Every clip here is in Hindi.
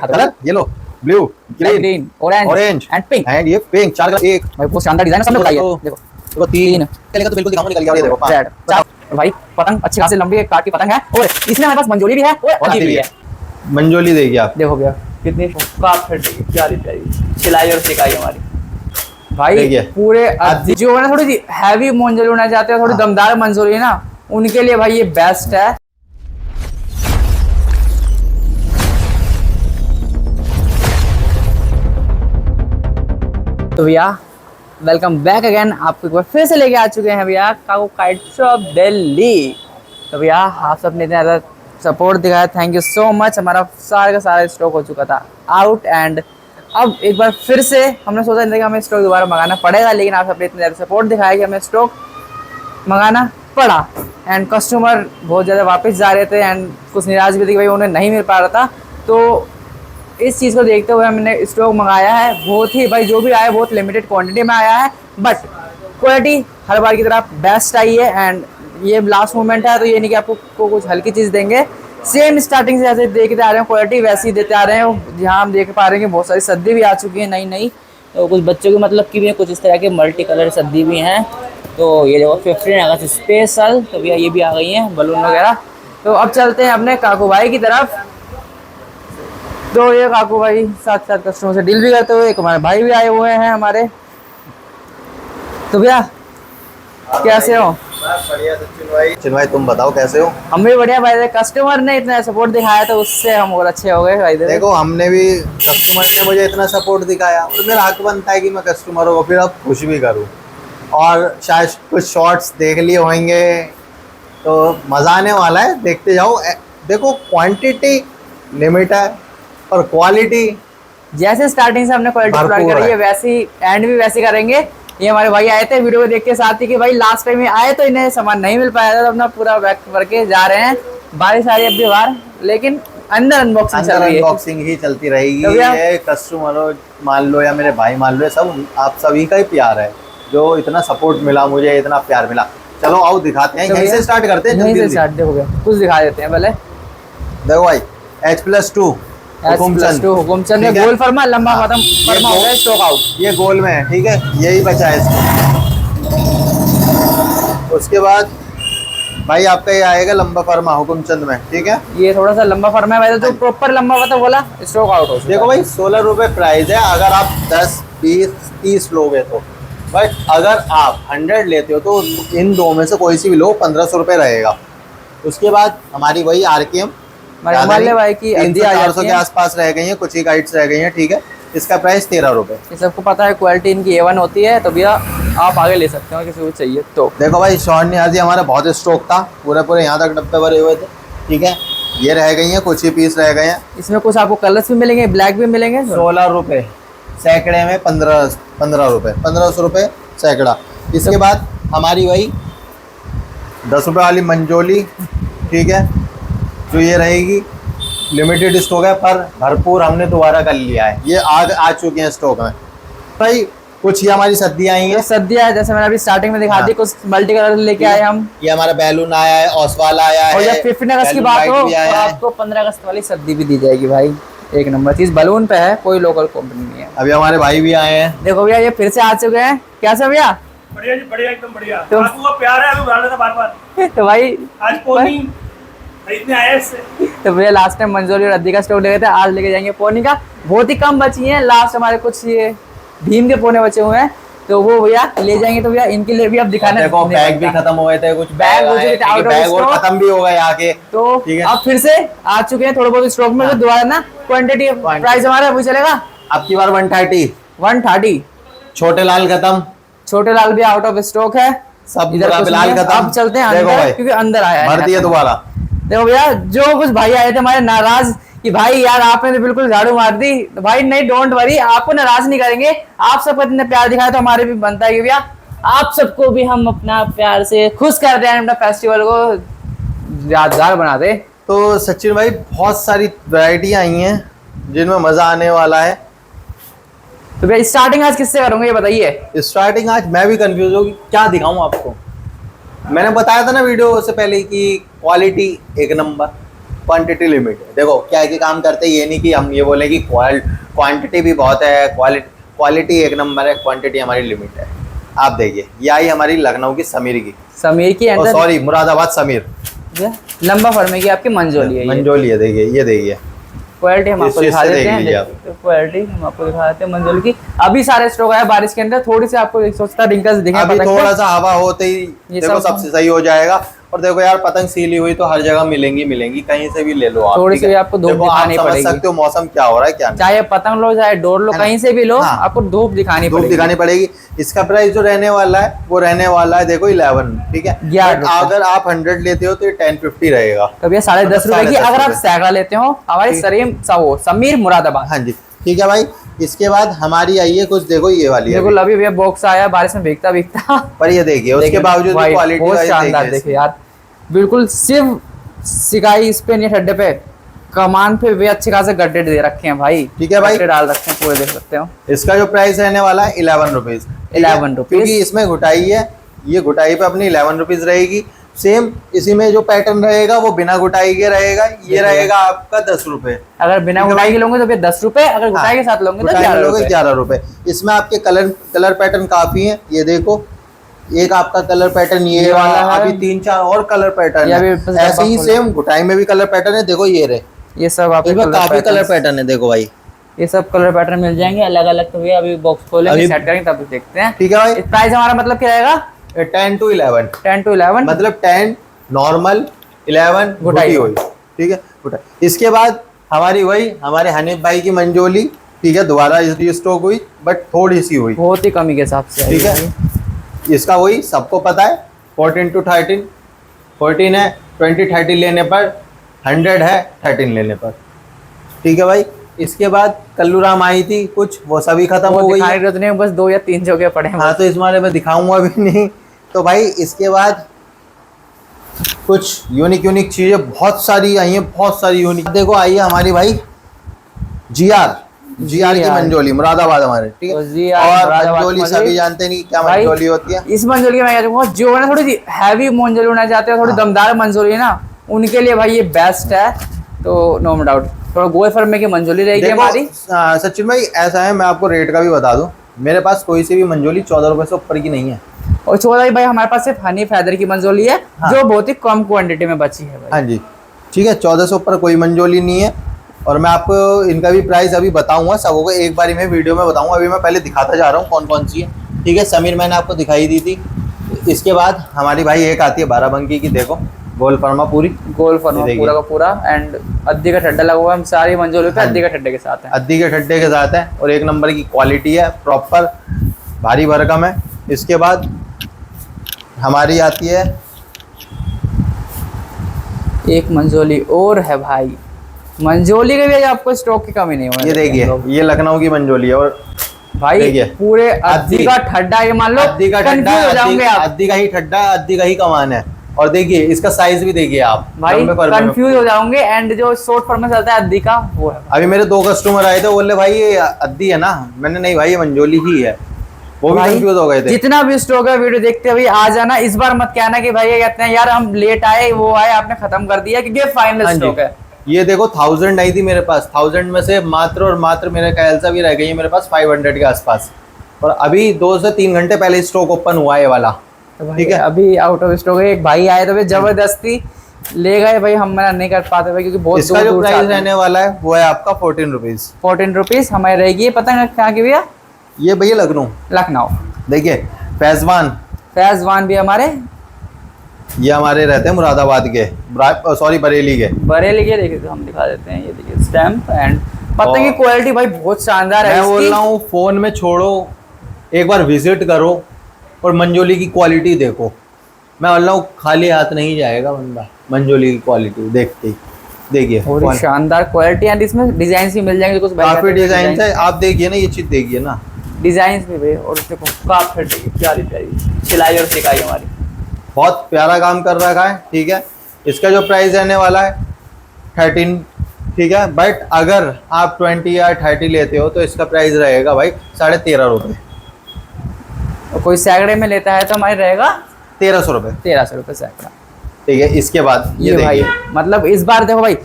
Colour yellow, blue, green, orange and pink and ये पिंक। 4 कलर एक भाई बहुत शानदार डिजाइन है, सबने बताइए। देखो देखो 3 चलेगा तो बिल्कुल दिखाऊंगा, निकल गया। और ये देखो 5 रेड 4 भाई पतंग अच्छी खासी लंबी एक काट की पतंग है, और इसमें हमारे पास मंजोली भी है और आदि भी है। मंजोली देखिए आप, देखो भैया कितनी काफी प्यारी प्यारी सिलाई और सिकाई हमारी भाई। देखिए। पूरे जो है ना थोड़ी सी हैवी मंजोली होना चाहते हैं, थोड़ी दमदार मंजोली ना, उनके लिए भाई ये बेस्ट है। तो भैया वेलकम बैक अगेन, आपको एक बार फिर से लेके आ चुके हैं भैया काको काइट शॉप दिल्ली। तो भैया आप सब ने इतना ज़्यादा सपोर्ट दिखाया, थैंक यू सो मच। हमारा सारा का सारा स्टॉक हो चुका था आउट, एंड अब एक बार फिर से हमने सोचा कि हमें स्टॉक दोबारा मंगाना पड़ेगा, लेकिन आप सबने इतना ज़्यादा सपोर्ट दिखाया कि हमें स्टॉक मंगाना पड़ा। एंड कस्टमर बहुत ज़्यादा वापस जा रहे थे, एंड कुछ निराश भी थी कि भाई उन्हें नहीं मिल पा रहा था। तो इस चीज़ को देखते हुए हमने स्टॉक मंगाया है। बहुत ही भाई जो भी आया है बहुत लिमिटेड क्वांटिटी में आया है, बट क्वालिटी हर बार की तरह बेस्ट आई है। एंड ये लास्ट मोमेंट है, तो ये नहीं कि आपको कुछ हल्की चीज़ देंगे। सेम स्टार्टिंग से जैसे देखते आ रहे हैं क्वालिटी वैसी देते आ रहे हैं। जहाँ हम देख पा रहे हैं कि बहुत सारी सद्दी भी आ चुकी है नई नई, तो कुछ बच्चों के मतलब की भी है, कुछ इस तरह के मल्टी कलर सद्दी भी हैं। तो ये देखो 15 अगस्त स्पेशल, तो भैया ये भी आ गई हैं बलून वगैरह। तो अब चलते हैं अपने काकू भाई की तरफ। तो ये काकू भाई साथ साथ कस्टमर से डील भी करते हुए, एक हमारे भाई भी आए हुए हैं हमारे। तो भैया कैसे हो? बढ़िया सचिन भाई तुम बताओ कैसे हो? हम भी बढ़िया भाई, कस्टमर ने इतना सपोर्ट दिखाया तो उससे हम और अच्छे हो गए भाई। देखो हमने भी, कस्टमर ने मुझे इतना सपोर्ट दिखाया और मेरा हक बनता है कि मैं कस्टमरों को फिर अब खुश भी करूं। और शायद कुछ शॉर्ट्स देख लिए होंगे तो मज़ा आने वाला है, देखते जाओ। देखो क्वांटिटी लिमिट है और क्वालिटी जैसे स्टार्टिंग से हमने क्वालिटी प्लान करी है वैसी एंड भी वैसी करेंगे। ये हमारे भाई आए थे वीडियो को देख के साथ ही कि भाई लास्ट टाइम आए तो इन्हें सामान नहीं मिल पाया था, तो अपना पूरा बैग भर के जा रहे हैं। बारिश आ रही है अब भी बाहर, लेकिन अंदर अनबॉक्सिंग चल रही है। अनबॉक्सिंग ही चलती रहेगी। तो ये कस्टमरों मान लो या मेरे भाई मान लो, सब आप सभी का ही प्यार है, जो इतना सपोर्ट मिला मुझे, इतना प्यार मिला। चलो आओ दिखाते हैं, यहीं से स्टार्ट करते हैं। यहीं से स्टार्ट देखो कुछ दिखा देते हैं पहले। देखो भाई H+2 हुकुमचंद में गोल फर्मा लंबा खत्म फर्मा हो गया, स्टॉक आउट। ये गोल में है, ठीक है, यही बचा है इसको। उसके बाद भाई आपका ये आएगा लंबा फर्मा हुकुमचंद में, ठीक है। ये थोड़ा सा लंबा फर्मा है भाई, जो प्रॉपर लंबा पता बोला स्टॉक आउट हो। देखो भाई 16 रुपये प्राइस है, अगर आप 10 20 30 लोगे तो। बट अगर आप 100 लेते हो तो इन दो में से कोई सी भी लो, 1500 रुपये रहेगा। उसके बाद हमारी वही RKM भाई की 300-400 के आसपास रह गई हैं, कुछ ही गाइड्स रह गई हैं, ठीक है। इसका प्राइस 13 रुपये। ये सबको पता है क्वालिटी इनकी A1 होती है, तो भैया आप आगे ले सकते हो किसी को चाहिए तो। देखो भाई शॉर्ट नियाजी हमारा बहुत स्टॉक था, पूरे यहाँ तक डब्बे भरे हुए थे, ठीक है। ये रह गई हैं, कुछ ही पीस रह गए हैं। इसमें कुछ आपको कलर्स भी मिलेंगे, ब्लैक भी मिलेंगे। 16 रुपये सैकड़े में, 15 रुपये, 1500 रुपये सैकड़ा। इसके बाद हमारी वही 10 रुपये वाली मंजोली, ठीक है, जो ये रहेगी। लिमिटेड स्टॉक है पर भरपूर हमने दोबारा कर लिया है, ये आ चुके हैं स्टॉक में भाई। कुछ ही हमारी सद्दियाँ आई हैं, सद्दियाँ जैसे मैंने अभी स्टार्टिंग में दिखा दी, कुछ मल्टी कलर लेके आए हम। ये हमारा बैलून आया है, ओसवाल आया है। और जब 15 अगस्त की बात हो तो आपको 15 अगस्त वाली सद्दी भी दी जाएगी भाई। एक नंबर चीज बलून पे है, कोई लोकल कंपनी नहीं है। अभी हमारे भाई भी आए हैं। देखो भैया ये फिर से आ चुके हैं। कैसे भैया? बढ़िया जी बढ़िया, एकदम बढ़िया। तो आपको प्यार है, अभी था बार-बार। तो भाई आज पोनी इतने आए इससे। तो भैया लास्ट टाइम मंजोली और अद्दी का स्टॉक ले गए थे, आज लेके जाएंगे पोनी का। बहुत ही कम बची हैं, लास्ट हमारे कुछ ये भीम के पोने बचे हुए हैं, तो वो भैया ले जाएंगे। तो भैया इनके लिए भी अब दिखाना। देखो बैग भी खत्म हो गए थे, कुछ बैग और खत्म भी हो गए आके, तो अब फिर से आ चुके हैं थोड़े बहुत स्टॉक में। तो दोबारा ना क्वांटिटी प्राइस हमारा अभी चलेगा अब की बार 130। छोटे लाल खत्म, छोटे लाल भी आउट ऑफ स्टॉक है, सब इधर लाल खत्म। अब चलते हैं अंदर, क्योंकि अंदर आया है, भर दिया दोबारा। देखो भैया जो कुछ भाई आए थे हमारे नाराज कि भाई यार आपने तो बिल्कुल झाड़ू मार दी, तो भाई नहीं, डोंट वरी, आपको नाराज नहीं करेंगे। आप सबको इतने प्यार दिखाया तो हमारे भी बनता है कि भैया आप सबको भी हम अपना प्यार से खुश कर रहे हैं, अपना फेस्टिवल को यादगार बना दे। तो सचिन भाई बहुत सारी वैरायटी आई हैं जिनमें मजा आने वाला है। तो भैया स्टार्टिंग आज किससे करूंगा ये बताइए? स्टार्टिंग आज मैं भी कंफ्यूज हूँ क्या दिखाऊं आपको। मैंने बताया था ना वीडियो से पहले कि क्वालिटी एक नंबर, क्वांटिटी लिमिट है। देखो क्या है कि काम करते हैं, ये नहीं कि हम ये बोले कि क्वांटिटी भी बहुत है, क्वालिटी एक नंबर है, क्वांटिटी हमारी लिमिट है। आप देखिए ये आई हमारी लखनऊ की समीर की, समीर की अंदर सॉरी मुरादाबाद समीर, लंबा फरमे की आपकी मंजोली है। मंजोली है। देखिए ये देखिए क्वालिटी हम इस आपको चीज दिखा से देते देख हैं। लीजिए आप। क्वालिटी हम आपको दिखा देते हैं मंजोली की। अभी सारे स्टॉक आया बारिश के अंदर, थोड़ी सी आपको सोचता रिंकल्स दिखे, अभी पतंग थोड़ा पे। सा हवा होते ही ये देखो सब- सबसे सही हो जाएगा। और देखो यार पतंग सीली हुई तो हर जगह मिलेंगी, कहीं से भी ले लो आप। थोड़ी ठीक सी है? आपको धूप देखो आप दिखानी समझ पड़ेगी। सकते हो मौसम क्या हो रहा है क्या नहीं। चाहे पतंग लो चाहे डोर लो, है ना? कहीं से भी लो, हाँ। आपको धूप दिखानी धूप पड़ेगी। दिखानी पड़ेगी। इसका प्राइस जो रहने वाला है वो रहने वाला है देखो 11, ठीक है। 11 But अगर आप 100 लेते हो तो ये 1050 रहेगा। तो भैया 10.5 रुपए की। 10.5 अगर आप रुपए। सैकड़ा लेते हो हमारे ठीक। समीर मुरादाबाद। हाँ जी ठीक है भाई। इसके बाद हमारी आई है कुछ देखो ये वाली है बिल्कुल अभी भैया बॉक्स आया बारिश में भीगता भीगता। पर ये देखिए उसके बावजूद भी क्वालिटी बहुत शानदार देखिए यार, बिल्कुल सिर्फ सिकाई इस पे नहीं, ठड्डे पे कमान पे भी अच्छे खासे गड्ढे दे रखे हैं भाई। ठीक है भाई। गड्ढे डाल रखे हैं पूरे, देख सकते हो। इसका जो प्राइस रहने वाला है 11 रुपीज। 11 रुपीज। क्योंकि इसमें घुटाई है, ये घुटाई पे अपनी 11 रुपीज रहेगी। सेम इसी में जो पैटर्न रहेगा वो बिना घुटाई के रहेगा, ये रहेगा आपका 10 रुपए। अगर बिना ठीक है गुटाई भाई। के लोगे तो फिर 10 रुपए, अगर गुटाई के साथ लोगे तो 11 रुपए। 11 रुपए। इसमें आपके कलर पैटर्न काफी है। ये देखो एक आपका कलर पैटर्न ये ये वाला वाला, है। अभी 3-4 और कलर पैटर्न ये है। अभी बस ऐसे ही डब्बा सेम घुटाई में भी कलर पैटर्न है। देखो ये रहे, ये सब आपके इसमें काफी कलर patterns- पैटर्न है। देखो भाई ये सब कलर पैटर्न मिल जाएंगे अलग अलग। तो भैया अभी बॉक्स खोलेंगे, अभी- सेट करेंगे तब देखते हैं। ठीक है भाई। प्राइस हमारा मतलब क्या रहेगा? 10 to 11 10 to 11 मतलब 10 नॉर्मल, 11 घुटाई घुटी हुई। ठीक है घुटाई। इसके बाद हमारी वही हमारे हनीफ भाई की मंजोली, ठीक है, दोबारा स्टॉक हुई बट थोड़ी सी हुई। बहुत ही कमी के हिसाब से। ठीक है इसका वही सबको पता है 14 to 13, 14 है 20-30 लेने पर, 100 है 13 लेने पर। ठीक है भाई। इसके बाद कल्लू राम आई थी कुछ, वो सभी खत्म वो हो गई दिखाने है। की जरूरत नहीं है, बस 2 या 3 जगह पड़े हैं। हाँ तो इस बारे में दिखाऊंगा भी नहीं। तो भाई इसके बाद कुछ यूनिक चीजें बहुत सारी आई हैं, बहुत सारी यूनिक। देखो आई है हमारी भाई जीआर की मंजोली मुरादाबाद हमारे, ठीक तो है। GR और मुरादाबाद मंजोली मंजोली। सभी जानते नहीं क्या भाई, मंजोली होती है। इस मंजोली के मैं कहता हूँ जो है ना थोड़ी सी हैवी मंजोली होना चाहते हो, थोड़ी हाँ। दमदार मंजोली है ना, उनके लिए भाई ये बेस्ट है। तो नो डाउट थोड़ा गोल फर्मे की मंजोली रहेगी हमारी। देखो सचिन भाई ऐसा है, मैं आपको रेट का भी बता दूं, मेरे पास कोई सी भी मंजोली 14 रुपए से ऊपर की नहीं है। और 14 भाई हमारे पास सिर्फ हनी फैदर की मंजोली है, हाँ। जो बहुत ही कम क्वांटिटी में बची है भाई। हाँ जी ठीक है 14 से ऊपर कोई मंजोली नहीं है। और मैं आपको इनका भी प्राइस अभी बताऊंगा, सबों को एक बारी में वीडियो में बताऊंगा। अभी मैं पहले दिखाता जा रहा हूँ कौन कौन सी है। ठीक है समीर मैंने आपको दिखाई दी थी। इसके बाद हमारी भाई एक आती है बाराबंकी की, देखो गोल फर्मा पूरी, गोल फर्मा ये देखिए। पूरा का पूरा एंड अद्दी का ठड्डा लगा हुआ है। हम सारी मंजोली पे हाँ अद्दी का ठड्डे के साथ है। अद्दी के ठड्डे के साथ है और एक नंबर की क्वालिटी है, प्रॉपर भारी भरकम है। इसके बाद हमारी आती है एक मंजोली और है भाई, मंजोली के भी आपको स्टॉक की कमी नहीं होगी। ये देखिए ये लखनऊ की मंजोली है। और भाई देखिए। पूरे अद्दी अद्दी। का ठड्डा, ये मान लो अद्दी का ठड्डा कंफ्यूज हो जाओगे आप अद्दी का ही ठड्डा, अद्दी का ही कमान है। और देखिए इसका साइज भी देखिए आप, भाई, लंबे फर्मे में। कंफ्यूज हो जाओगे। एंड जो शॉर्ट फॉर्म में चलता है अद्दी का वो है। अभी मेरे 2 कस्टमर आए थे, बोले भाई ये अद्दी है ना, मैंने नहीं भाई ये मंजोली ही है। वो भी भाई, कंफ्यूज हो गए थे। जितना भी स्टॉक है वीडियो देखते हुए आ जाना। इस बार मत कहना कि भाई ये कहते हैं यार हम लेट आए वो आए आपने खत्म कर दिया, क्योंकि फाइनल हाँ जी। स्टॉक है। ये देखो 1000 आई थी मेरे पास, 1000 में से मात्र और मात्र मेरे ख्याल से भी रह गई है मेरे पास 500 के आसपास। और अभी 2 से 3 घंटे पहले स्टॉक ओपन हुआ है ये वाला। तो भाई ठीक है। अभी आउट ऑफ स्टॉक है। एक भाई आए तो भाई जबरदस्ती ले गए भाई, हम मना नहीं कर पाते भाई क्योंकि बहुत इसका दूर जो दूर से प्राइस आते हैं। रहने वाला है वो है आपका 14 रुपीज। 14 रुपीज हमारी रहेगी। पता है कहाँ की भैया? ये भैया लखनऊ। लखनऊ। देखिए फैजवान भी हमारे ये हमारे रहते हैं मुरादाबाद के, सॉरी बरेली के। बरेली के। देखिए तो हम दिखा देते हैं, ये देखिए स्टैम्प एंड पता की क्वालिटी भाई बहुत शानदार है मैं बोल इसकी। रहा हूँ फोन में छोड़ो, एक बार विजिट करो और मंजोली की क्वालिटी देखो। मैं बोल रहा हूँ खाली हाथ नहीं जाएगा बंदा मंजोली की क्वालिटी देखते ही। देखिए बहुत शानदार क्वालिटी एंड इसमें डिजाइन भी मिल जाएंगे। कुछ काफी डिजाइन है, आप देखिए ना, ये चीज देखिए ना, डिजाइन भी भाई। और देखो काफी प्यारी प्यारी सिलाई और सिकाई हमारी, बहुत प्यारा काम कर रखा है। ठीक है इसका जो प्राइस रहने वाला है 13, ठीक है। बट अगर आप 20 या 30 लेते हो तो इसका प्राइस रहेगा भाई 13.5 रुपये। और कोई सैकड़े में लेता है तो हमारे रहेगा 1300 रुपये। 1300 रुपये सैकड़ा। ठीक है इसके बाद ये भाई देखिए। मतलब इस बार देखो भाई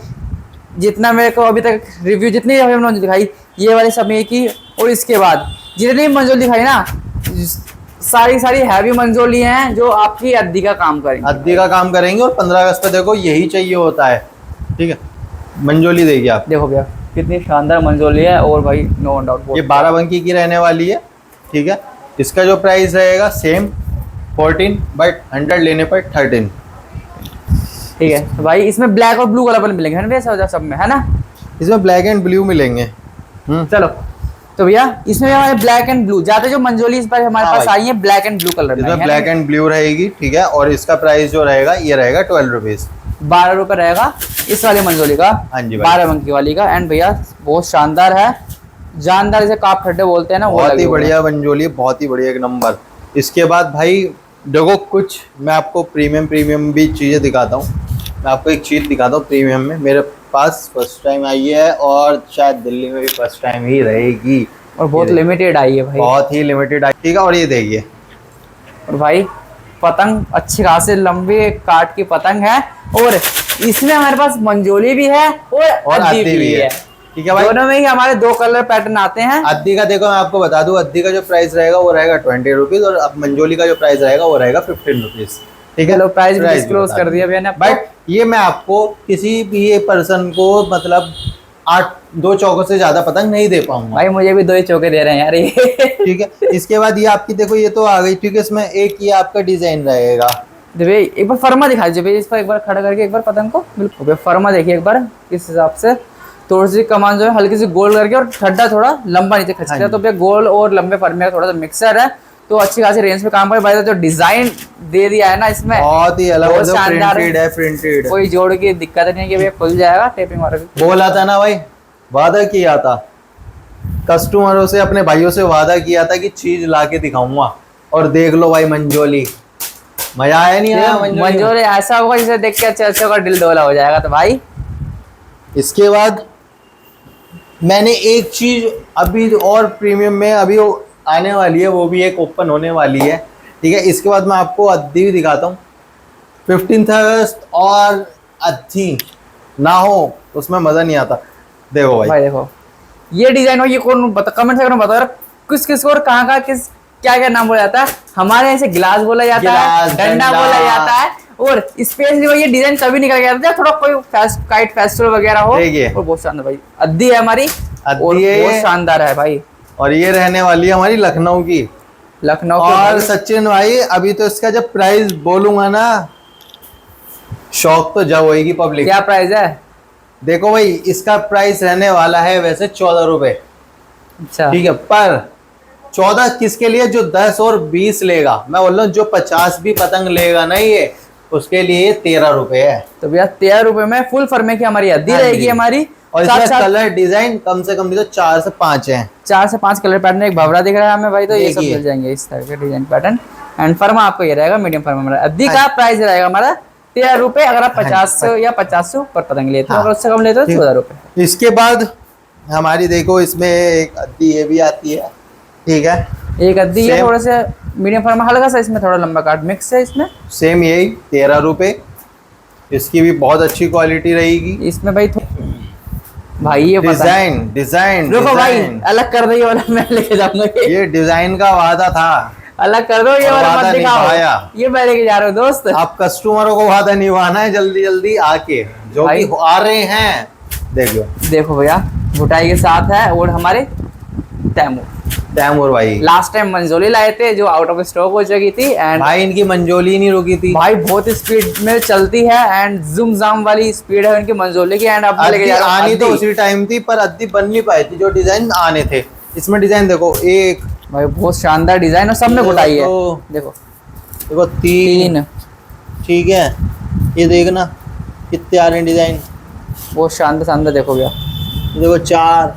जितना मेरे को अभी तक रिव्यू जितनी अभी हमने दिखाई, ये वाली सब एक ही, और इसके बाद जितनी मंजोली दिखाई ना, सारी सारी हैवी मंजोली हैं जो आपकी अद्दी का काम करेंगे। अद्दी का काम करेंगे। और 15 अगस्त पे देखो यही चाहिए होता है, ठीक है। मंजोली देखिए आप, देखो भैया कितनी शानदार मंजोली है, और भाई नो डाउट ये 12 बंकी की रहने वाली है, ठीक है। इसका जो प्राइस रहेगा सेम 14, बट 100 लेने पर 13। ठीक है। तो भाई इसमें ब्लैक और ब्लू कलर पर मिलेंगे है ना भैया सब में, है ना? इसमें ब्लैक एंड ब्लू मिलेंगे। चलो तो भैया इसमें हमारे ब्लैक एंड ब्लू ज्यादा जो मंजोली इस बार हमारे हाँ पास भाई। आई है ब्लैक एंड ब्लू कलर में, इसमें ब्लैक एंड ब्लू रहेगी, ठीक है। और इसका प्राइस जो रहेगा ये रहेगा 12 रुपीज। 12 रुपए रहेगा इस वाली मंजोली का। हाँ जी भाई। 12 बंकी वाली का। एंड भैया बहुत शानदार है, जानदार, इसे काप खड्डे बोलते हैं ना, वो बहुत लगे ही हुए हैं। बढ़िया मंजोली, बहुत ही बढ़िया, एक नंबर। इसके बाद भाई देखो कुछ मैं आपको प्रीमियम भी चीज़ें दिखाता हूँ। मैं आपको एक चीज़ दिखाता हूँ प्रीमियम में, मेरे पास फर्स्ट टाइम आई है और शायद दिल्ली में भी फर्स्ट टाइम ही रहेगी, और बहुत ये लिमिटेड आई है भाई। बहुत ही लिमिटेड आई, ठीक है। और ये देखिए, और भाई पतंग अच्छी खासी लंबी काट की पतंग है, और इसमें हमारे पास मंजोली भी है और अद्दी भी है, ठीक है भाई। दोनों में ही हमारे 2 कलर पैटर्न आते हैं। अद्दी का देखो मैं आपको बता दूं, अद्दी का जो प्राइस रहेगा वो रहेगा 20 रुपीज, और अब मंजोली का जो प्राइस रहेगा वो रहेगा 15 रुपीज, ठीक है। चलो प्राइस भी भी डिस्क्लोज बता कर दिया भैया ने आपको। बट ये मैं आपको किसी भी पर्सन को मतलब 2 चौकों से ज्यादा पतंग नहीं दे पाऊंगा, भाई मुझे भी 2 ही चौके दे रहे हैं यार ये। ठीक है। इसके बाद ये आपकी देखो ये तो आ गई, ठीक है। इसमें एक ये आपका डिजाइन रहेगा, भैया एक बार फर्मा दिखा दीजिए भैया, इस पर एक बार खड़ा करके एक बार पतंग को, बिल्कुल भैया फर्मा देखिए एक बार किस हिसाब से। थोड़ी सी कमान जो है हल्की सी गोल करके, और ठड्डा थोड़ा लंबा नीचे खींचता है, तो भैया गोल और लंबे फर्मे का थोड़ा सा मिक्सर है, तो अच्छी खासी रेंज में काम करे। भाई जो डिजाइन दे दिया है ना इसमें, बहुत ही अलग, बहुत शानदार प्रिंटेड है, प्रिंटेड। कोई जोड़ की दिक्कत नहीं है कि भैया खुल जाएगा टेपिंग वाला। बोला था ना भाई, वादा किया था कस्टमरों से, अपने भाइयों से वादा किया था कि चीज ला के दिखाऊंगा, और देख लो भाई मंजोली, मजा आया नहीं आया मंजोरी ऐसा होगा जिसे देख के अच्छे अच्छे का दिल डोला हो जाएगा। तो भाई इसके बाद मैंने एक चीज अभी और प्रीमियम में अभी आने वाली है, वो भी एक ओपन होने वाली है, ठीक है। इसके बाद मैं आपको अद्दी भी दिखाता हूँ। 15 अगस्त और अद्दी ना हो उसमें मजा नहीं आता। देखो भाई देखो ये डिजाइन हो, ये कौन बता, कमेंट सेक्शन में बताओ किस किस को और कहाँ किस क्या क्या नाम बोला जाता है। हमारे यहाँ से गिलास बोला जाता है, डंडा बोला जाता है, और स्पेशली ये डिजाइन तभी निकल गया था थोड़ा कोई काइट फेस्टिवल वगैरह हो। और बहुत शानदार भाई अद्दी है हमारी, और बहुत शानदार है भाई। और ये रहने वाली है हमारी लखनऊ की, लखनऊ और सचिन भाई अभी तो इसका जब प्राइस बोलूंगा ना, शौक तो जब होगी पब्लिक। क्या प्राइस है? देखो भाई इसका प्राइस रहने वाला है वैसे 14 रुपए, अच्छा ठीक है। पर 14 किसके लिए? जो 10 और 20 लेगा। मैं बोल रहा हूँ जो 50 भी पतंग लेगा ना ये, उसके लिए 13 रुपए है। तो भैया 13 रुपए में फुल फर्मे की हमारी अद्दी रहेगी हमारी। और इसमें कलर डिजाइन कम से कम भी तो 4 से 5 हैं। 4 से 5 कलर पैटर्न, एक भवरा दिख रहा है हमें भाई, तो ये सब मिल जाएंगे इस तरह के डिजाइन पैटर्न। एंड फर्मा आपको ये रहेगा मीडियम फर्मा हमारा। अद्दी का प्राइस रहेगा हमारा 13 रुपए, अगर आप 50 या 50 पर पतंग लेते हो, अगर उससे कम लेते हो 14 रुपए। इसके बाद हमारी देखो इसमें एक अद्दी ये भी आती है, ठीक है। एक अद्दी है थोड़ा सा मीडियम फर्मा, हल्का सा इसमें थोड़ा लंबा काट मिक्स है इसमें, सेम यही 13 रुपए। इसकी भी बहुत अच्छी क्वालिटी रहेगी। इसमें भाई भाई ये डिजाइन रुको भाई अलग कर दो, ये वाला मैं लेके जाऊंगा। ये डिजाइन का वादा था, अलग कर दो, ये वाला मत दिखाओ, ये मैं लेके जा रहा हूँ दोस्त। आप कस्टमरों को वादा निभाना है जल्दी जल्दी आके, जो भी आ रहे हैं। देखो भैया भुटाई के साथ है, और हमारे तैमूर भाई लास्ट टाइम मंजोली लाए थे जो आउट ऑफ स्टॉक हो चुकी थी। एंड भाई इनकी मंजोली नहीं रुकी थी भाई, बहुत स्पीड में चलती है, एंड जुम जाम वाली स्पीड है इनकी मंजोली की। एंड अब आनी तो उसी टाइम थी, पर अद्दी बन नहीं पाई थी जो डिजाइन आने थे। इसमें डिजाइन देखो, एक भाई बहुत शानदार डिजाइन, और सब में घुटाई है। देखो देखो 3, ठीक है। ये देखना कितने आ रहे हैं डिजाइन, बहुत शानदार। देखो भैया देखो 4,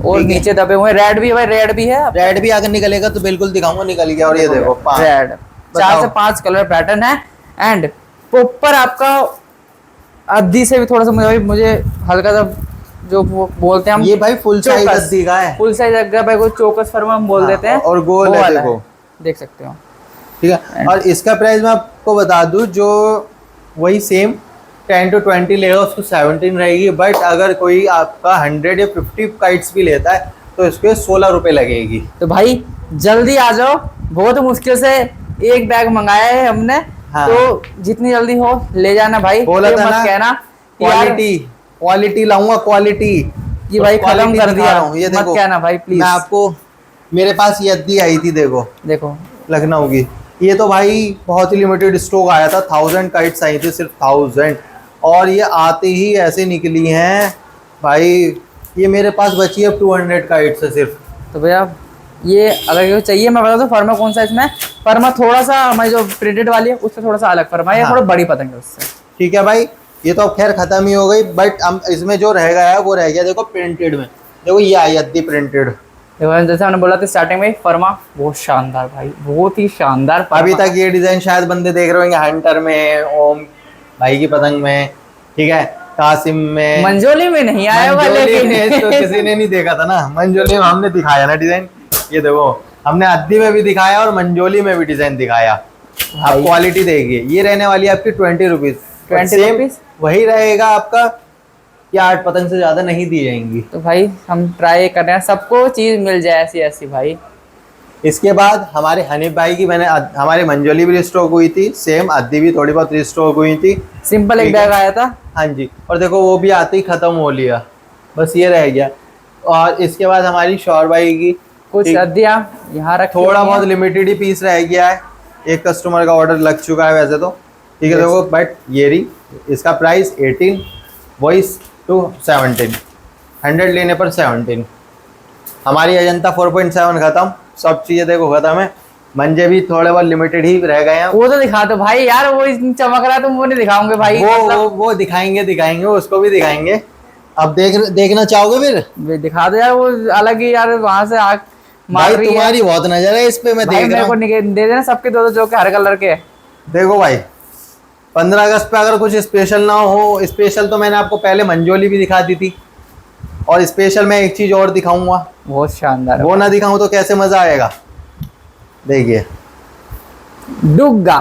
और नीचे दबे हुए रेड भी है भाई, रेड भी है। रेड भी अगर निकलेगा तो बिल्कुल दिखाऊंगा, निकल गया। और ये देखो 5 रेड, 4 से 5 कलर पैटर्न है। एंड प्रॉपर आपका अद्दी से भी थोड़ा सा मुझे हल्का सा जो वो बोलते हैं हम, ये भाई फुल साइज अद्दी का है, फुल साइज अद्दी भाई को चौकस फर्मा हम बोल देते हैं। और गोल है देखो, देख सकते हो, ठीक है। और इसका प्राइस मैं आपको बता दूं, जो वही सेम 10 to 20 लेगा उसको 17 रहेगी, बट अगर कोई आपका 100 या 50 काइट्स भी लेता है तो इसके 16 रुपए लगेगी। तो भाई जल्दी आ जाओ, बहुत मुश्किल से एक बैग मंगाया है हमने। हाँ। तो जितनी जल्दी हो ले जाना भाई, बोला ये था मत ना, कहना कि यार क्वालिटी लाऊंगा, क्वालिटी कि भाई खत्म quality कर दिखा दिया, रहा हूँ। ये मत देखो, कहना भाई प्लीज। मैं आपको, मेरे पास ये अद्दी आई थी, देखो देखो लखनऊ की, ये तो भाई बहुत ही लिमिटेड स्टॉक आया था, 1000 काइट्स आई थी, सिर्फ 1000, और ये आते ही ऐसे निकली हैं भाई। ये मेरे पास बची है 200 काइट्स है सिर्फ। तो भैया ये अगर ये चाहिए मैं बता दूं, फर्मा कौन सा इसमें, फर्मा थोड़ा सा हमारी जो प्रिंटेड वाली है उससे थोड़ा सा अलग फर्मा है, हाँ। थोड़ा बड़ी पतंग है उससे। ठीक है भाई, ये तो अब खैर खत्म ही हो गई, बट हम इसमें जो रह गया है वो रह गया, देखो प्रिंटेड में, देखो ये आई अद्दी प्रिंटेड। देखो जैसे हमने बोला था स्टार्टिंग में, फर्मा बहुत शानदार भाई, बहुत ही शानदार अभी फर्मा। तक ये डिजाइन शायद बंदे देख रहे होंगे हंटर में, ओम भाई की पतंग में, ठीक है, कासिम में, मंजोली में नहीं आया हुआ, मंजोली में लेकिन तो किसी ने नहीं देखा था ना, मंजोली में हमने दिखाया ना डिजाइन, ये देखो हमने अद्दी में भी दिखाया और मंजोली में भी डिजाइन दिखाया। आप क्वालिटी देखिए, ये रहने वाली है आपकी 20 रुपीज, 20 रुपीज वही रहेगा आपका, या 8 पतंग से ज्यादा नहीं दी जाएंगी। तो भाई हम ट्राई कर रहे हैं सबको चीज मिल जाए ऐसी ऐसी भाई। इसके बाद हमारे हनीफ भाई की मैंने हमारी मंजोली भी रिस्टॉक हुई थी, सेम अद्दी भी थोड़ी बहुत रिस्टॉक हुई थी, सिंपल एक ठीक है। बैग आया था। हाँ जी, और देखो वो भी आते ही खत्म हो लिया, बस ये रह गया। और इसके बाद हमारी शौर भाई की कुछ ठीक। अद्दियाँ यहाँ रखी थोड़ा हुई हैं। बहुत लिमिटेड ही पीस रह गया है, एक कस्टमर का ऑर्डर लग चुका है वैसे तो, ठीक है। Yes. देखो बट ये रही, इसका प्राइस 18, वॉइस टू 17, 100 लेने पर 17। हमारी अजंता 4.7 खत्म, सब चीज़ें देखो खत्म है, मंजे भी थोड़े बहुत लिमिटेड ही रह गए हैं। वो तो दिखा दो भाई यार, वो इतनी चमक रहा है तुम वो नहीं दिखाओगे भाई। वो दिखाएंगे उसको भी दिखाएंगे। अब देखना चाहोगे फिर? दिखा दो यार, वो अलग ही यार, वहां से आग मार भाई रही है। तुम्हारी बहुत नजर है इस पे, मैं भाई देख रहा मेरे को हूँ। दे देना सबके दो जो के हर कलर के। देखो भाई 15 अगस्त पे अगर कुछ स्पेशल ना हो, स्पेशल तो मैंने आपको पहले मंजोली भी दिखा दी थी, और स्पेशल मैं एक चीज और दिखाऊंगा, बहुत शानदार है। वो ना दिखाऊं तो कैसे मजा आएगा। देखिए डुग्गा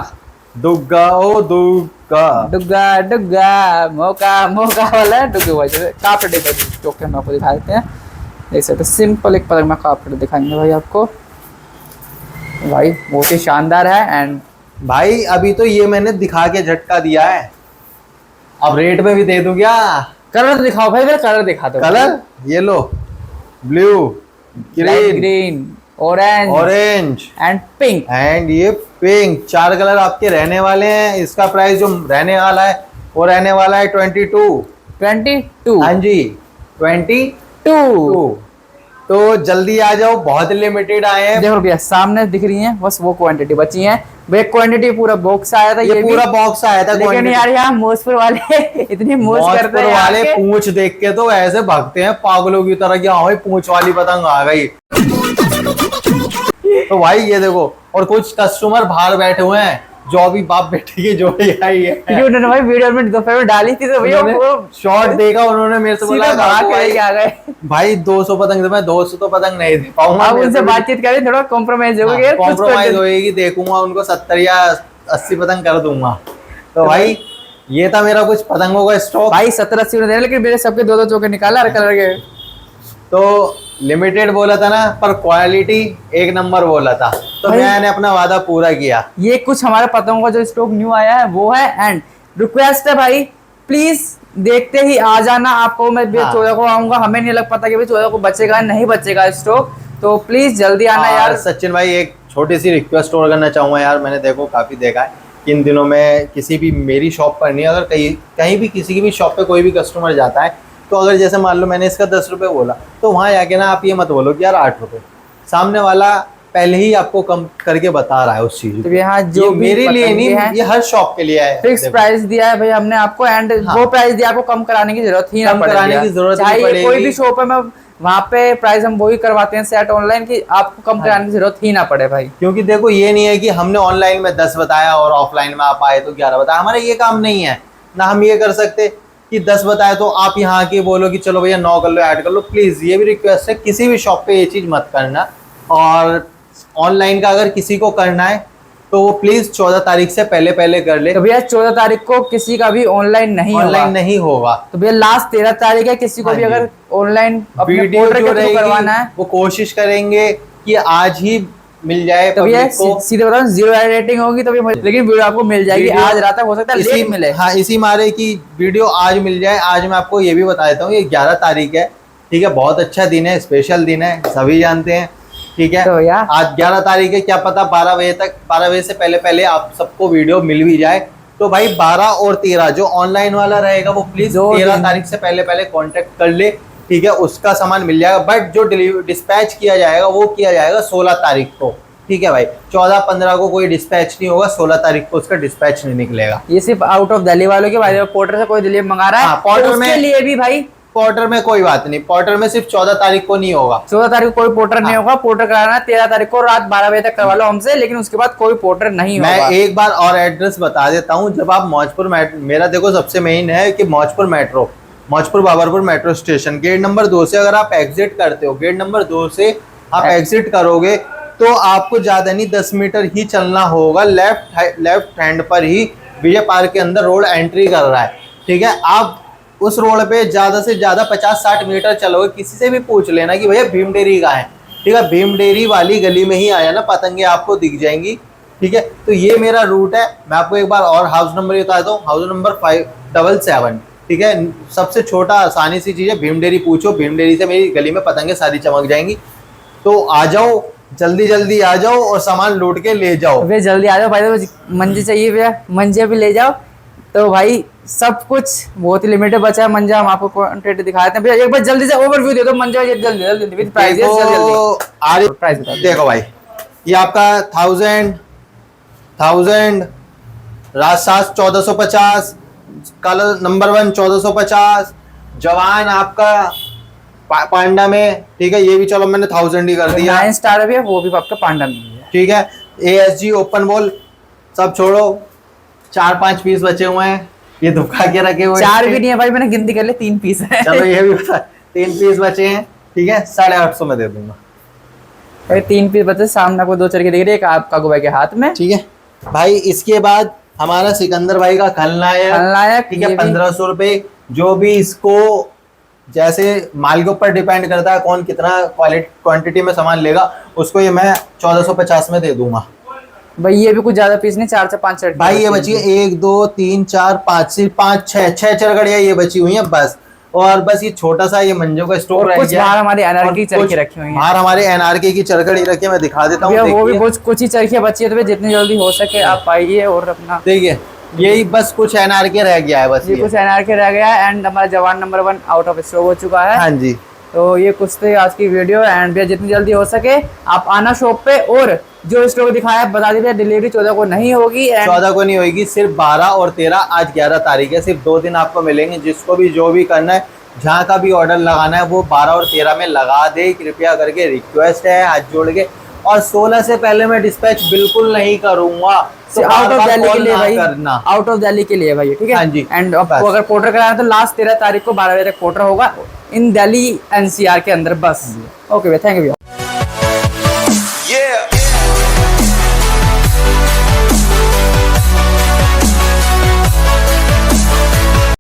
दुग्गा ओ दुग्गा, डुग्गा डुग्गा मौका मौका वाला डुग्गा भाई। कापड़े पर स्टॉक के हम आपको दिखा देते हैं, देख सकते हैं सिंपल एक पतंग में कापड़े दिखाएंगे भाई आपको। भाई बहुत ही शानदार है। एंड भाई अभी तो ये मैंने दिखा के झटका दिया है, अब रेट में भी दे दूं क्या? कलर दिखाओ भाई, मेरा कलर दिखा दो। कलर ये लो, blue, green, green, orange orange and pink. And ये पिंक, 4 कलर आपके रहने वाले हैं। इसका प्राइस जो रहने वाला है वो रहने वाला है 22। 22। हाँ जी 22। तो जल्दी आ जाओ, बहुत लिमिटेड आए हैं। देखो भैया सामने दिख रही है, बस वो क्वांटिटी बची है। भैया क्वांटिटी पूरा बॉक्स आया था, ये पूरा भी। बॉक्स आया था, लेकिन quantity। यार यहाँ मोजपुर वाले इतनी मोज करते हैं वाले आके। पूंछ देख के तो ऐसे भागते हैं पागलों की तरह कि हाँ भाई पूंछ वाली पतंग आ गई। तो भाई ये देखो, और कुछ कस्टमर बाहर बैठे हुए हैं जो अभी बाप बेटे की जोड़ी आई है, क्योंकि उन्होंने भाई वीडियो में दोपहर में डाली थी, तो भैया वो शॉर्ट देखा उन्होंने मेरे से बोला सीधा भाग "बाबू के भाई, लेके आ गए। भाई 200 पतंग दे, मैं 200 तो पतंग नहीं दे पाऊंगा। अब मेरे उनसे से भी- बातचीत करें, थोड़ा कॉम्प्रोमाइज होगी यार, कुछ कॉम्प्रोमाइज कर दे। होएगी, देखूंगा उनको 70 या 80 पतंग कर दूंगा। तो भाई ये था मेरा कुछ पतंगों का स्टॉक। भाई 70-80 में दे, लेकिन मेरे सबके दो चौके निकाला हर कलर के। तो लिमिटेड बोला था ना, पर क्वालिटी एक नंबर बोला था, तो भाई- मैंने अपना वादा पूरा किया। ये कुछ हमारे पतंगों का जो स्टॉक न्यू आया है वो है। एंड रिक्वेस्ट है भाई, प्लीज देखते ही आ जाना। आपको मैं हाँ। 14 को आऊंगा, हमें नहीं लग पाता कि भाई 14 को बचेगा नहीं बचेगा स्टॉक, तो प्लीज जल्दी आना और यार। सचिन भाई एक छोटी सी रिक्वेस्ट और करना चाहूँगा यार, मैंने देखो काफ़ी देखा है कि इन दिनों में किसी भी मेरी शॉप पर नहीं, अगर कहीं भी किसी की भी शॉप पे कोई भी कस्टमर जाता है, तो अगर जैसे मान लो मैंने इसका 10 रुपये बोला, तो वहाँ जाके ना आप ये मत बोलो कि यार 8 रुपये, सामने वाला पहले ही आपको कम करके बता रहा है उस चीज़ तो को। यहाँ जो ये भी मेरे लिए पतंगे नहीं, हैं, ये हर शॉप के लिए है। फिक्स देखो। प्राइस दिया है भाई हमने आपको। एंड हाँ। वो प्राइस दिया, आपको कम कराने की जरूरत ही ना कम पड़े। कराने की जरूरत चाहे नहीं ये कोई पड़ेगी। भी शॉप है, मैं वहाँ पे प्राइस हम वही करवाते हैं सेट ऑनलाइन, की आपको कम कराने की जरूरत ही ना पड़े भाई। क्योंकि देखो ये नहीं है कि हमने ऑनलाइन में 10 बताया और ऑफलाइन में आप आए तो 11 बताया, हमारा ये काम नहीं है ना। हम ये कर सकते कि 10 बताए तो आप यहाँ आके बोलो कि चलो भैया 9 कर लो, ऐड कर लो। प्लीज़ ये भी रिक्वेस्ट है, किसी भी शॉप पे ये चीज़ मत करना। और ऑनलाइन का अगर किसी को करना है तो वो प्लीज 14 तारीख से पहले पहले कर ले। तो भैया 14 तारीख को किसी का भी ऑनलाइन नहीं होगा। ऑनलाइन नहीं होगा। तो भैया लास्ट 13 तारीख है, किसी को हाँ भी जी। अगर ऑनलाइन अपने वीडियो पोर्टर जो के थ्रू रहेगी करवाना है वो कोशिश करेंगे कि आज ही मिल जाए तो भैया पब्लिक को। सीधे बताओ 0 रेटिंग होगी तो भैया, लेकिन वीडियो आपको मिल जाएगी वीडियो आज रात तक, हो सकता है इसी लेट मिले। हाँ, इसी मारे की वीडियो आज मिल जाए। आज मैं आपको ये भी बता देता हूँ, ये 11 तारीख है, ठीक है, बहुत अच्छा दिन है, स्पेशल दिन है, सभी जानते हैं, ठीक है। तो भैया आज 11 तारीख है, क्या पता 12 बजे तक, 12 बजे से पहले पहले आप सबको वीडियो मिल भी जाए। तो भाई 12 और 13 जो ऑनलाइन वाला रहेगा वो प्लीज 13 तारीख से पहले पहले कांटेक्ट कर ले, ठीक है, उसका सामान मिल जाएगा। बट जो डिस्पैच किया जाएगा वो किया जाएगा 16 तारीख को, ठीक है भाई। 14-15 को कोई डिस्पैच नहीं होगा, 16 तारीख को उसका डिस्पैच नहीं निकलेगा। ये सिर्फ आउट ऑफ दिल्ली वालों के भाई, पोर्टर से कोई दिल्ली में मंगा रहा है हाँ, पोर्टर तो उसके में- लिए भी भाई पोर्टर में कोई बात नहीं, पोर्टर में सिर्फ 14 तारीख को नहीं होगा। 14 तारीख को कोई पोर्टर नहीं हाँ। होगा। पोर्टर कराना है 13 तारीख को रात 12 बजे तक करवा लो हमसे, लेकिन उसके बाद कोई पोर्टर नहीं मैं होगा। एक बार और एड्रेस बता देता हूँ। जब आप मौजपुर मेरा देखो सबसे मेन है कि Maujpur Babarpur metro station gate number 2 से अगर आप एग्जिट करते हो, गेट नंबर 2 से आप एग्जिट करोगे तो आपको ज्यादा नहीं 10 मीटर ही चलना होगा। लेफ्ट हैंड पर ही विजय पार्क के अंदर रोड एंट्री कर रहा है, ठीक है। आप उस रोड पे ज्यादा से ज्यादा 50-60 मीटर चलोगे, किसी से भी पूछ लेना कि भैया भीम डेयरी कहाँ है, ठीक है, भीम डेयरी वाली गली में ही आ जाना, पतंगे आपको दिख जाएंगी, ठीक है। तो ये मेरा रूट है। मैं आपको एक बार और हाउस नंबर बता दूं, हाउस नंबर 577, ठीक है। सबसे छोटा आसानी सी चीज है, भीम डेयरी पूछो, भीम डेयरी से मेरी गली में पतंगे सारी चमक जाएंगी। तो आ जाओ, जल्दी जल्दी आ जाओ और सामान लूट के ले जाओ। भैया जल्दी आ जाओ भाई, तो मंजे चाहिए भैया, मंजे भी ले जाओ। तो भाई सब कुछ बहुत ही लिमिटेड बचा है मंजा, हम आपको क्वांटिटी दिखा देते हैं भैया। एक बार जल्दी से ओवरव्यू दे दो मंजा, जल्दी जल्दी विद प्राइस जल्दी प्राइस बता दो। देखो भाई, ये आपका 1000 राजसास 1450, कलर नंबर 1 1450, जवान आपका पांडा में, ठीक है, ये भी चलो मैंने 1000 ही कर दिया, 9 स्टार भी है, वो भी आपका पांडा में है, ठीक है। ASG ओपन बॉल सब छोड़ो, 4-5 पीस बचे हुए हैं, ये धुका के रखे हुए 4 भी नहीं है भाई, मैंने गिनती कर ली 3 पीस है। चलो ये भी 3 पीस बचे हैं, ठीक है, 850 में दे दूंगा भाई 3 पीस बचे, सामने को 2 चरखी दिख रही है, एक आपका भाई के हाथ में, ठीक है भाई। इसके बाद हमारा सिकंदर भाई का खलनायक, ठीक है, 1500 रुपए। जो भी इसको जैसे माल के ऊपर डिपेंड करता है कौन कितना क्वांटिटी में सामान लेगा, उसको ये मैं 1450 में दे दूंगा भाई। ये भी कुछ ज्यादा पीस नहीं, 4 से 5 चरखी भाई। ये बची है 1 2 3 4 5 6 चरखड़ियाँ ये बची हुई हैं बस। और बस ये छोटा सा ये मंजो का स्टोर और रह कुछ गया। बाहर हमारी एनआरके की और चरखी कुछ रखी हुई हैं। बाहर हमारे एनआरके की चरखड़ी रखी है, मैं दिखा देता हूँ, भैया वो भी देखिए। कुछ ही चरखियाँ बची है, तो भैया जितनी जल्दी हो सके आप आइए और अपना देखिए यही बस कुछ एनआरके रह गया है बस ये कुछ एनआरके रह गया है। एंड हमारा जवान नंबर 1 आउट ऑफ स्टॉक हो चुका है। हाँ जी। तो ये कुछ थे आज की वीडियो। एंड भैया जितनी जल्दी हो सके आप आना शॉप पे, और जो स्टॉक दिखाया है बता दीजिए, डिलीवरी 14 को नहीं होगी। 14 को नहीं होगी, सिर्फ 12 और 13, आज 11 तारीख है, सिर्फ 2 दिन आपको मिलेंगे। जिसको भी जो भी करना है, जहाँ का भी ऑर्डर लगाना है, वो 12 और 13 में लगा दे, कृपया करके रिक्वेस्ट है हाथ जोड़ के। और 16 से पहले मैं डिस्पैच बिल्कुल नहीं करूंगा, तो आउट ऑफ दिल्ली के लिए भाई, करना। आउट ऑफ दिल्ली के लिए भाई, ठीक है। हाँ जी। एंड आपको अगर पोर्टर कराना है तो लास्ट 13 तारीख को 12 बजे तक पोर्टर होगा इन दिल्ली NCR के अंदर बस। ओके भैया, थैंक यू भैया।